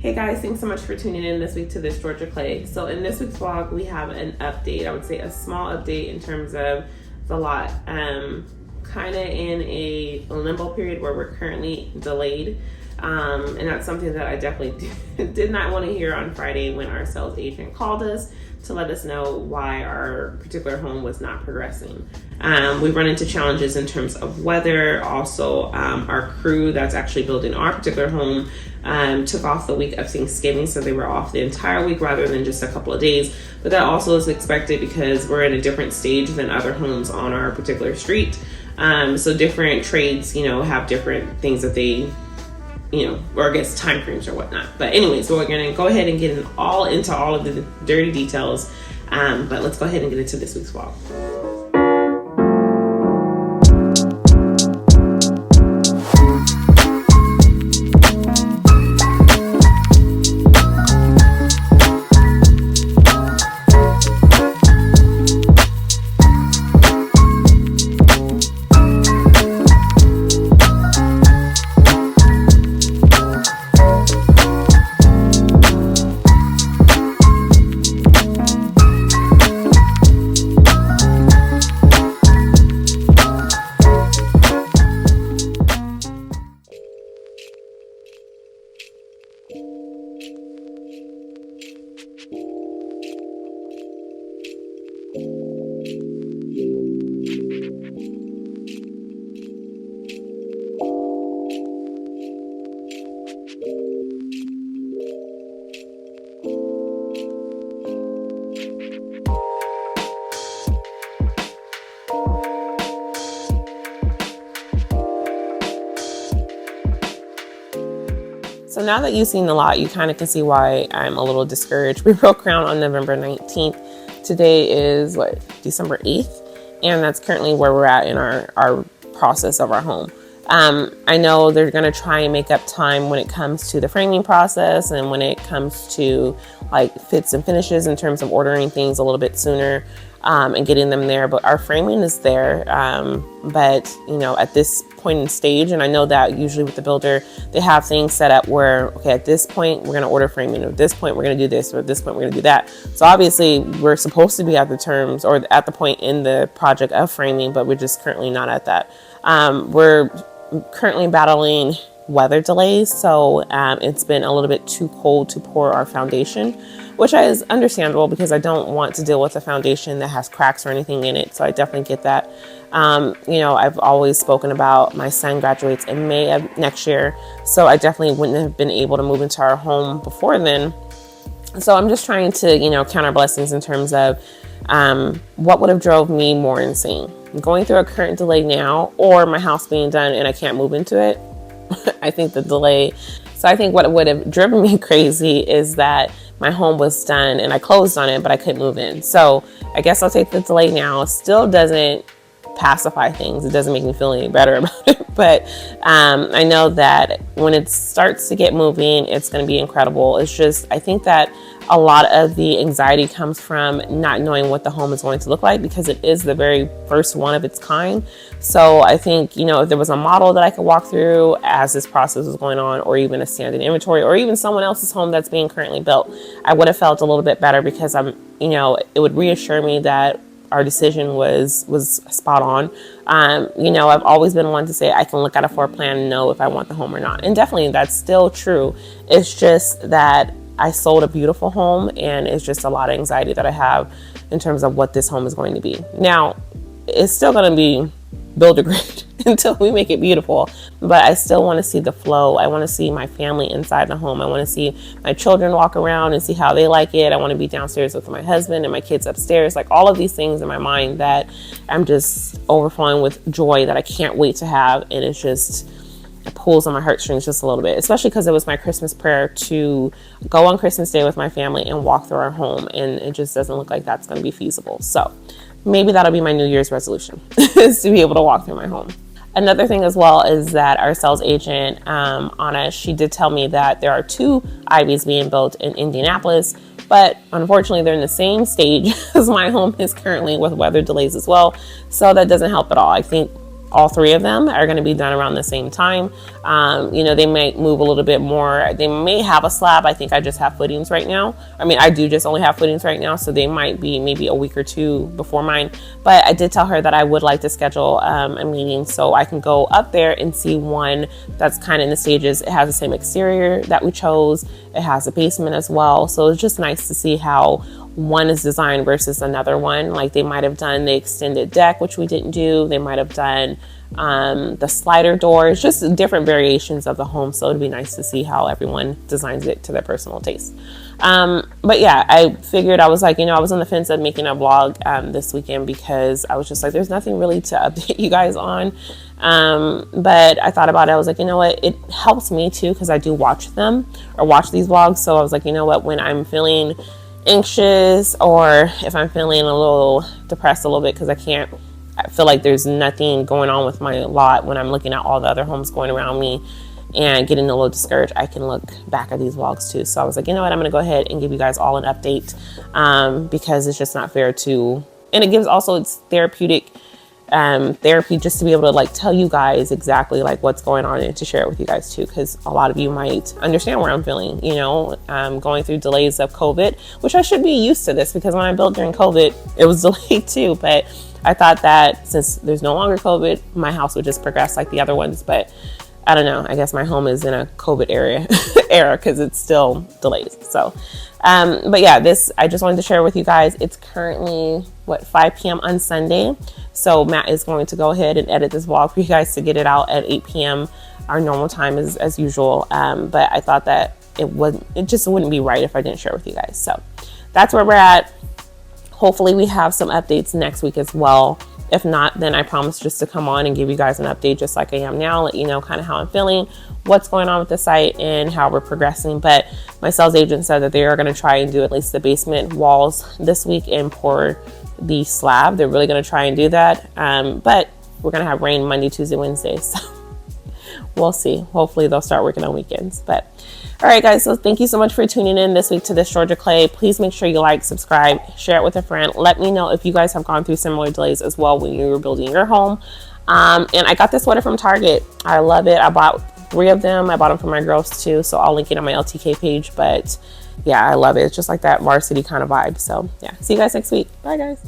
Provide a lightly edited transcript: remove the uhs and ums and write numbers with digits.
Hey guys, thanks so much for tuning in this week to This Georgia Clay. So in this week's vlog, we have an update. I would say a small update in terms of the lot. Kind of in a limbo period where we're currently delayed. And that's something that I definitely did not want to hear on Friday when our sales agent called us to let us know why our particular home was not progressing. We've run into challenges in terms of weather. Also, our crew that's actually building our particular home took off the week of Thanksgiving, so they were off the entire week rather than just a couple of days. But that also is expected because we're in a different stage than other homes on our particular street. So different trades, have different things that they, or I guess time frames or whatnot. But anyways, so we're going to go ahead and get into all of the dirty details. But let's go ahead and get into this week's vlog. So now that you've seen the lot, you kind of can see why I'm a little discouraged. We broke ground on November 19th. Today is December 8th. And that's currently where we're at in our process of our home. I know they're going to try and make up time when it comes to the framing process and when it comes to fits and finishes in terms of ordering things a little bit sooner and getting them there. But our framing is there. But at this point in stage, and I know that usually with the builder, they have things set up where, okay, at this point, we're going to order framing. At this point, we're going to do this. Or at this point, we're going to do that. So obviously, we're supposed to be at the terms or at the point in the project of framing, but we're just currently not at that. We're currently battling weather delays. So it's been a little bit too cold to pour our foundation, which is understandable because I don't want to deal with a foundation that has cracks or anything in it. So I definitely get that. I've always spoken about my son graduates in May of next year. So I definitely wouldn't have been able to move into our home before then. So I'm just trying to, count our blessings in terms of what would have drove me more insane. Going through a current delay now or my house being done and I can't move into it. I think the delay. So I think what would have driven me crazy is that my home was done and I closed on it, but I couldn't move in. So I guess I'll take the delay now. It still doesn't pacify things. It doesn't make me feel any better about it. But I know that when it starts to get moving, it's going to be incredible. It's just, I think that a lot of the anxiety comes from not knowing what the home is going to look like because it is the very first one of its kind. So I think, if there was a model that I could walk through as this process was going on, or even a standing inventory, or even someone else's home that's being currently built, I would have felt a little bit better because it would reassure me that our decision was spot on. I've always been one to say I can look at a floor plan and know if I want the home or not. And definitely that's still true. It's just that I sold a beautiful home and it's just a lot of anxiety that I have in terms of what this home is going to be. Now, it's still going to be builder grade until we make it beautiful, but I still want to see the flow. I want to see my family inside the home. I want to see my children walk around and see how they like it. I want to be downstairs with my husband and my kids upstairs. All of these things in my mind that I'm just overflowing with joy that I can't wait to have. And it pulls on my heartstrings just a little bit, especially because it was my Christmas prayer to go on Christmas Day with my family and walk through our home. And it just doesn't look like that's going to be feasible. So maybe that'll be my New Year's resolution is to be able to walk through my home. Another thing as well is that our sales agent, Anna, she did tell me that there are 2 Ivies being built in Indianapolis, but unfortunately they're in the same stage as my home is currently with weather delays as well. So that doesn't help at all. I think all three of them are going to be done around the same time. You know, they might move a little bit more. They may have a slab. I think I just have footings right now. I mean, I do just only have footings right now, so they might be maybe a week or two before mine. But I did tell her that I would like to schedule a meeting so I can go up there and see one that's kind of in the stages. It has the same exterior that we chose. It has a basement as well. So it's just nice to see how one is designed versus another one. Like they might have done the extended deck, which we didn't do. They might have done the slider doors, just different variations of the home. So it'd be nice to see how everyone designs it to their personal taste. But yeah, I figured, I was like, you know, I was on the fence of making a vlog this weekend because I was just like, there's nothing really to update you guys on. But I thought about it. I was like, you know what, it helps me too, because I do watch them or watch these vlogs. So I was like, you know what, when I'm feeling anxious or if I'm feeling a little depressed a little bit because I feel like there's nothing going on with my lot, when I'm looking at all the other homes going around me and getting a little discouraged, I can look back at these vlogs too. So I was like, you know what, I'm going to go ahead and give you guys all an update because it's just not fair to, and it gives also, it's therapeutic therapy just to be able to like tell you guys exactly like what's going on and to share it with you guys too, because a lot of you might understand where I'm feeling, you know, going through delays of COVID, which I should be used to this because when I built during COVID it was delayed too, but I thought that since there's no longer COVID, my house would just progress like the other ones. But I don't know, I guess my home is in a COVID era because it's still delayed. So but yeah, this I just wanted to share with you guys. It's currently 5 p.m. on Sunday, so Matt is going to go ahead and edit this vlog for you guys to get it out at 8 p.m. our normal time as usual. But I thought that it just wouldn't be right if I didn't share with you guys. So that's where we're at. Hopefully we have some updates next week as well. If not, then I promise just to come on and give you guys an update just like I am now, let you know kind of how I'm feeling, what's going on with the site and how we're progressing. But my sales agent said that they are going to try and do at least the basement walls this week and pour the slab. They're really going to try and do that. But we're going to have rain Monday, Tuesday, Wednesday. So we'll see. Hopefully they'll start working on weekends. But all right, guys. So thank you so much for tuning in this week to This Georgia Clay. Please make sure you like, subscribe, share it with a friend. Let me know if you guys have gone through similar delays as well when you were building your home. And I got this sweater from Target. I love it. I bought 3 of them. I bought them for my girls too. So I'll link it on my LTK page. But yeah, I love it. It's just like that varsity kind of vibe. So yeah, see you guys next week. Bye, guys.